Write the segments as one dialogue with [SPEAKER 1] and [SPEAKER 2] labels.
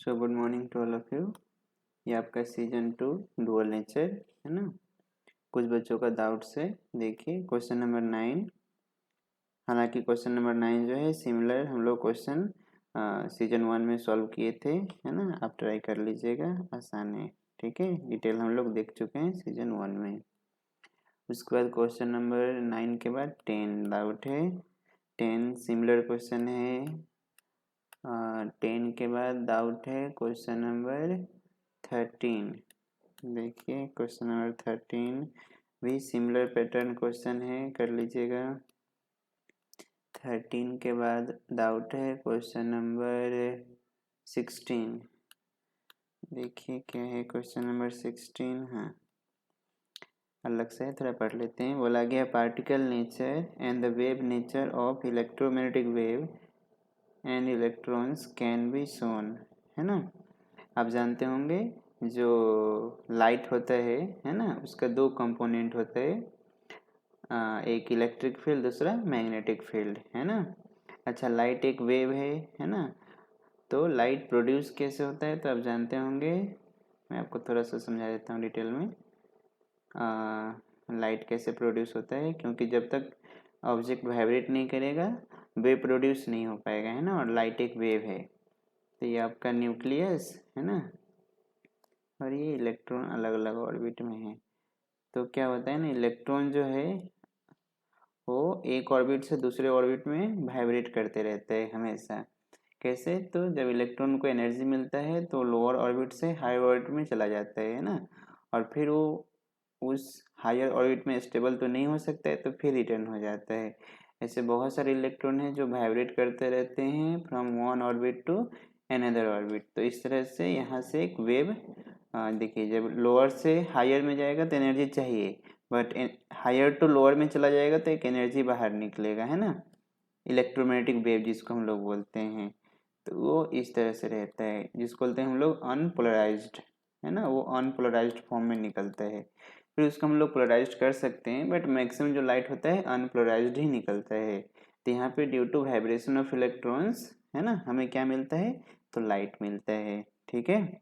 [SPEAKER 1] So good morning to all of you. ये आपका season 2 dual nature है ना। कुछ बच्चों का डाउट से देखिए क्वेश्चन नंबर 9। हालांकि क्वेश्चन नंबर 9 जो है सिमिलर हम लोग क्वेश्चन सीजन 1 में सॉल्व किए थे, है ना। आप ट्राई कर लीजिएगा, आसान है, ठीक है। डिटेल हम लोग देख चुके हैं सीजन 1 में। उसके बाद क्वेश्चन नंबर 9 के बाद 10 डाउट है। 10 सिमिलर क्वेश्चन है। 10 के बाद डाउट है क्वेश्चन नंबर 13। देखिए क्वेश्चन नंबर 13 भी सिमिलर पैटर्न क्वेश्चन है, कर लीजिएगा। 13 के बाद डाउट है क्वेश्चन नंबर 16। देखिए क्या है क्वेश्चन नंबर 16। हाँ, अलग से थोड़ा पढ़ लेते हैं। बोला गया particle nature and the wave nature of electromagnetic wave and electrons can be shown, है ना। आप जानते होंगे जो लाइट होता है ना, उसका दो कंपोनेंट होता है, एक इलेक्ट्रिक फील्ड, दूसरा मैग्नेटिक फील्ड, है ना। अच्छा, लाइट एक वेव है ना। तो लाइट प्रोड्यूस कैसे होता है तो आप जानते होंगे। मैं आपको थोड़ा सा समझा देता हूँ डिटेल में। लाइट कैसे प्रोड्यूस होता है, क्योंकि जब तक ऑब्जेक्ट वाइब्रेट नहीं करेगा वेव प्रोड्यूस नहीं हो पाएगा, है ना। और लाइट एक वेव है। तो ये आपका न्यूक्लियस है ना, और ये इलेक्ट्रॉन अलग अलग ऑर्बिट में है। तो क्या होता है ना, इलेक्ट्रॉन जो है वो एक ऑर्बिट से दूसरे ऑर्बिट में वाइब्रेट करते रहते हैं हमेशा। कैसे, तो जब इलेक्ट्रॉन को एनर्जी मिलता है तो लोअर ऑर्बिट से हायर ऑर्बिट में चला जाता है ना। और फिर वो उस हायर ऑर्बिट में स्टेबल तो नहीं हो सकता है, तो फिर रिटर्न हो जाता है। ऐसे बहुत सारे इलेक्ट्रॉन हैं जो वाइब्रेट करते रहते हैं from one orbit to another orbit. तो इस तरह से यहाँ से एक वेव, देखिए जब लोअर से हायर में जाएगा तो एनर्जी चाहिए, बट हायर टू लोअर में चला जाएगा तो एक एनर्जी बाहर निकलेगा, है ना। इलेक्ट्रोमैग्नेटिक वेव जिसको हम लोग बोलते हैं, तो वो इस तरह से रहता है, जिसको बोलते हैं हम लोग अनपोलराइज्ड, है ना। वो अनपोलराइज्ड फॉर्म में निकलता है। फिर उसको हम लोग पोलराइज्ड कर सकते हैं, बट मैक्सिमम जो लाइट होता है अनपोलराइज्ड ही निकलता है। तो यहाँ पे due to vibration of electrons, है ना, हमें क्या मिलता है, तो लाइट मिलता है, ठीक है।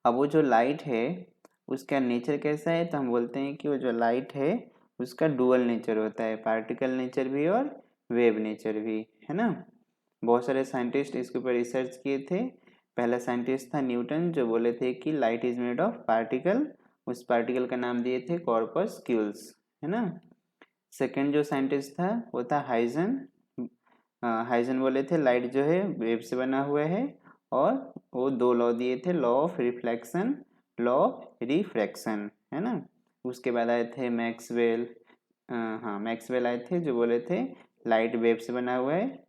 [SPEAKER 1] अब वो जो लाइट है उसका नेचर कैसा है, तो हम बोलते हैं कि वो जो लाइट है उसका डुअल नेचर होता है, पार्टिकल नेचर भी और वेव नेचर भी, है ना। बहुत सारे साइंटिस्ट इसके ऊपर रिसर्च किए थे। पहला साइंटिस्ट था न्यूटन, जो बोले थे कि light is made of particle. उस पार्टिकल का नाम दिए थे कॉर्पस्क्यूल्स, है ना। सेकंड जो साइंटिस्ट था वो था हाइजन। हाइजन बोले थे लाइट जो है वेव से बना हुआ है, और वो दो लॉ दिए थे, law of reflection, law of refraction, है ना। उसके बाद आए थे मैक्सवेल। हाँ, मैक्सवेल आए थे जो बोले थे लाइट वेव से बना हुआ है,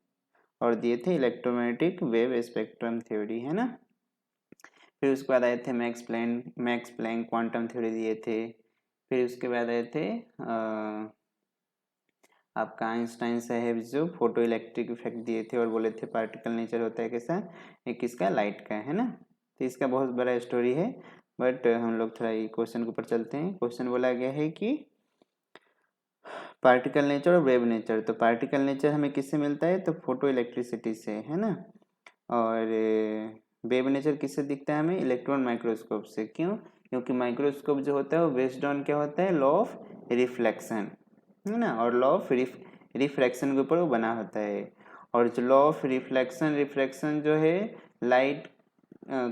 [SPEAKER 1] और दिए थे इलेक्ट्रोमैग्नेटिक वेव स्पेक्ट्रम थ्योरी, है ना। फिर उसके बाद आए थे मैक्स प्लैंक क्वांटम थ्योरी दिए थे। फिर उसके बाद आए थे आपका आइंस्टाइन साहब, जो फोटो इलेक्ट्रिक इफेक्ट दिए थे और बोले थे पार्टिकल नेचर होता है कैसा, एक किसका, लाइट का, है ना। तो इसका बहुत बड़ा स्टोरी है, बट हम लोग थोड़ा क्वेश्चन के ऊपर चलते हैं। क्वेश्चन बोला गया है कि पार्टिकल नेचर और वेव नेचर। तो पार्टिकल नेचर हमें किससे मिलता है, तो फोटो इलेक्ट्रिसिटी से, है ना। और वेव नेचर किससे दिखता है हमें, इलेक्ट्रॉन माइक्रोस्कोप से। क्यों, क्योंकि माइक्रोस्कोप जो होता है वो बेस्ड ऑन क्या होता है, लॉ ऑफ रिफ्लेक्शन, है ना। और लॉ ऑफ रिफ्रैक्शन के ऊपर वो बना होता है। और जो लॉ ऑफ रिफ्रैक्शन जो है, लाइट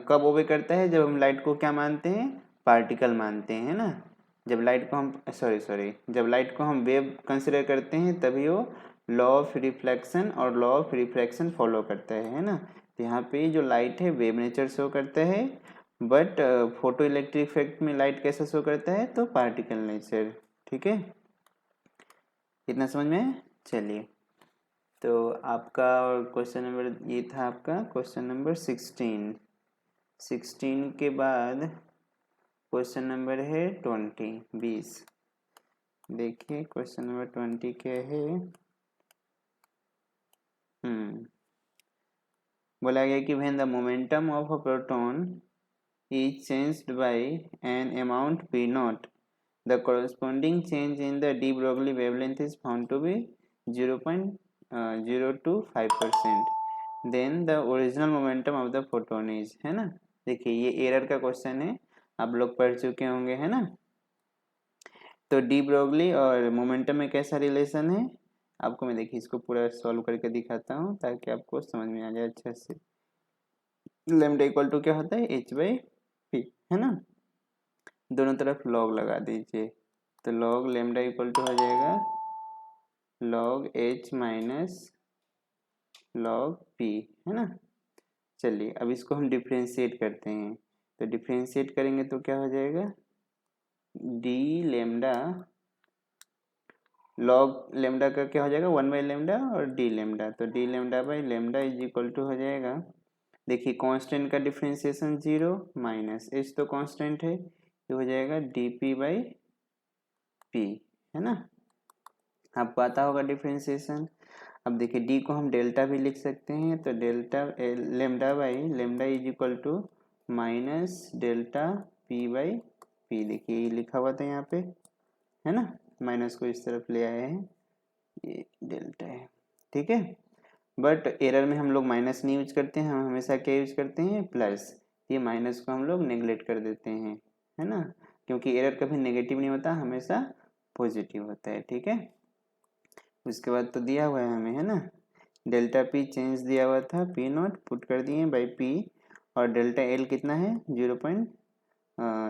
[SPEAKER 1] कब ओबे करता है, जब हम लाइट को क्या मानते हैं, पार्टिकल मानते हैं, है ना। जब लाइट को हम जब लाइट को हम वेव कंसिडर करते हैं तभी वो लॉ ऑफ रिफ्लेक्शन और लॉ ऑफ रिफ्रैक्शन फॉलो करता है ना। तो यहाँ पे जो लाइट है वेव नेचर शो करता है, बट फोटो इलेक्ट्रिक इफेक्ट में लाइट कैसा शो करता है, तो पार्टिकल नेचर, ठीक है। इतना समझ में, चलिए। तो आपका क्वेश्चन नंबर ये था, आपका क्वेश्चन नंबर 16। 16 के बाद क्वेश्चन नंबर है 20। देखिए क्वेश्चन नंबर 20 क्या है। बोला गया कि when the momentum of a proton is changed by an amount p naught, the corresponding change in the de Broglie wavelength is found to be 0.025%. Then the original momentum of the photon is, है ना। देखिए ये error का question है, आप लोग पढ़ चुके होंगे, है ना। तो डी ब्रोगली और मोमेंटम में कैसा रिलेशन है आपको मैं देखिए इसको पूरा सॉल्व करके दिखाता हूँ ताकि आपको समझ में आ जाए अच्छे से। लैम्डा इक्वल टू क्या होता है, एच बाई पी, है ना। दोनों तरफ लॉग लगा दीजिए, तो लॉग लैम्डा इक्वल टू हो जाएगा log H minus log P, है ना। चलिए अब इसको हम डिफ्रेंशिएट करते हैं, तो डिफ्रेंशिएट करेंगे तो क्या हो जाएगा, डी लेमडा लॉग लेमडा का क्या हो जाएगा 1/λ और डी लेमडा, तो d lambda by lambda is equal to हो जाएगा, देखिए कांस्टेंट का डिफ्रेंशिएशन 0 माइनस एच तो कांस्टेंट है, ये हो जाएगा डी पी बाई पी, है ना। आपको आता होगा डिफ्रेंशिएशन। अब देखिए डी को हम डेल्टा भी लिख सकते हैं, तो delta lambda by lambda is equal to minus delta p by p, देखिए ये लिखा हुआ था यहाँ पे, है ना। माइनस को इस तरफ ले आए हैं, ये डेल्टा है, ठीक है। बट एरर में हम लोग माइनस नहीं यूज करते हैं, हम हमेशा क्या यूज करते हैं, प्लस। ये माइनस को हम लोग नेग्लेक्ट कर देते हैं, है ना, क्योंकि एरर कभी नेगेटिव नहीं होता, हमेशा पॉजिटिव होता है, ठीक है। उसके बाद तो दिया हुआ है हमें, है ना, डेल्टा पी चेंज दिया हुआ था, पी नॉट पुट कर दिए बाई पी, और डेल्टा एल कितना है 0.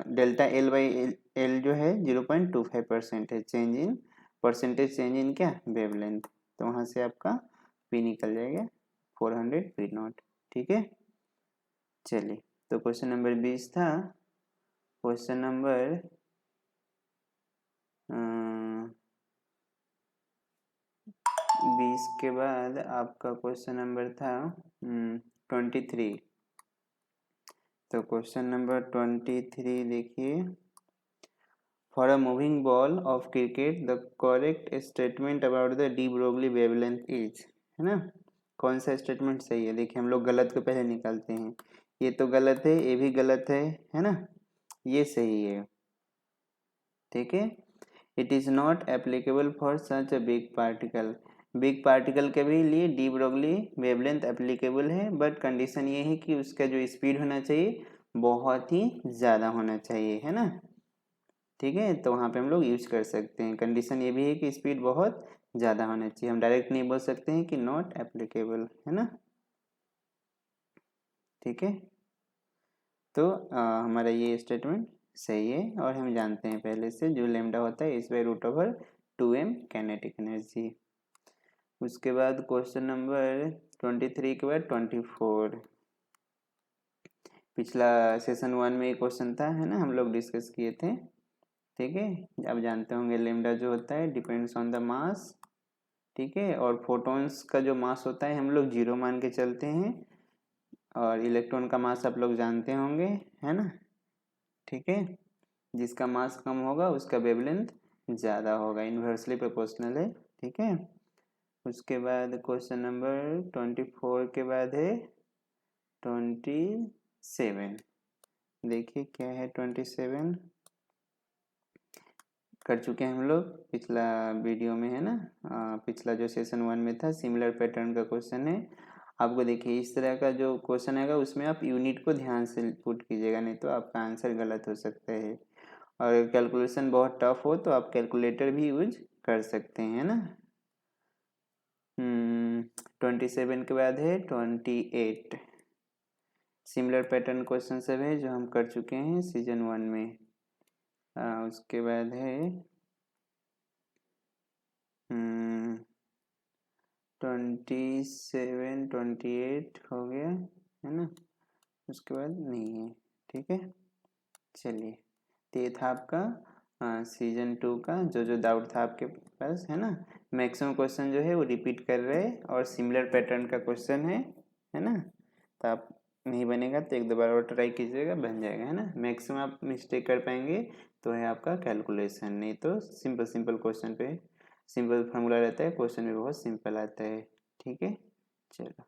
[SPEAKER 1] डेल्टा एल बाई एल जो है 0.25% है, change in percentage change in क्या वेवलेंथ, तो वहाँ से आपका पी निकल जाएगा 400 पी नॉट, ठीक है। चलिए तो क्वेश्चन नंबर 20 था। क्वेश्चन नंबर 20 के बाद आपका क्वेश्चन नंबर था 23। तो क्वेश्चन नंबर 23 देखिए, for a moving ball of cricket the correct statement about the de Broglie wavelength is, है ना। कौन सा स्टेटमेंट सही है, देखिए हम लोग गलत को पहले निकालते हैं, ये तो गलत है, ये भी गलत है ना, ये सही है, ठीक है। It is not applicable for such a big particle के भी लिए डी ब्रोगली वेवलेंथ एप्लीकेबल है, बट कंडीशन ये है कि उसका जो स्पीड होना चाहिए बहुत ही ज़्यादा होना चाहिए, है ना, ठीक है। तो वहाँ पे हम लोग यूज कर सकते हैं, कंडीशन ये भी है कि स्पीड बहुत ज़्यादा होना चाहिए, हम डायरेक्ट नहीं बोल सकते हैं कि नॉट एप्लीकेबल, है ना, ठीक है। तो हमारा ये स्टेटमेंट सही है, और हम जानते हैं पहले से जो लेमडा होता है इस by root over 2m kinetic energy. उसके बाद क्वेश्चन नंबर 23 के बाद 24, पिछला सेशन 1 में एक क्वेश्चन था, है ना, हम लोग डिस्कस किए थे, ठीक है। आप जानते होंगे लेमडा जो होता है डिपेंड्स ऑन द मास, ठीक है, और फोटॉन्स का जो मास होता है हम लोग 0 मान के चलते हैं, और इलेक्ट्रॉन का मास आप लोग जानते होंगे, है ना, ठीक है। जिसका मास कम होगा उसका वेवलेंथ ज़्यादा होगा, इन्वर्सली प्रोपोर्शनल है, ठीक है। उसके बाद क्वेश्चन नंबर 24 के बाद है 27, देखिए क्या है 27, कर चुके हैं हम लोग पिछला वीडियो में, है ना, पिछला जो सेशन 1 में था सिमिलर पैटर्न का क्वेश्चन है। आपको देखिए इस तरह का जो क्वेश्चन आएगा उसमें आप यूनिट को ध्यान से पुट कीजिएगा, नहीं तो आपका आंसर गलत हो सकता है, और कैलकुलेशन बहुत टफ हो तो आप कैलकुलेटर भी यूज कर सकते हैं, है ना। 27 के बाद है 28, सिमिलर पैटर्न क्वेश्चन सब है जो हम कर चुके हैं सीजन 1 में। उसके बाद है 27 28 हो गया, है ना, उसके बाद नहीं है, ठीक है। चलिए तो ये था आपका सीजन 2 का जो डाउट था आपके पास, है ना। मैक्सिमम क्वेश्चन जो है वो रिपीट कर रहे हैं और सिमिलर पैटर्न का क्वेश्चन है ना, तो आप नहीं बनेगा तो एक दो बार और ट्राई कीजिएगा, बन जाएगा, है ना। मैक्सिमम आप मिस्टेक कर पाएंगे तो है आपका कैलकुलेशन, नहीं तो सिंपल क्वेश्चन पे सिंपल फार्मूला रहता है, क्वेश्चन भी बहुत सिंपल आता है, ठीक है। चलो।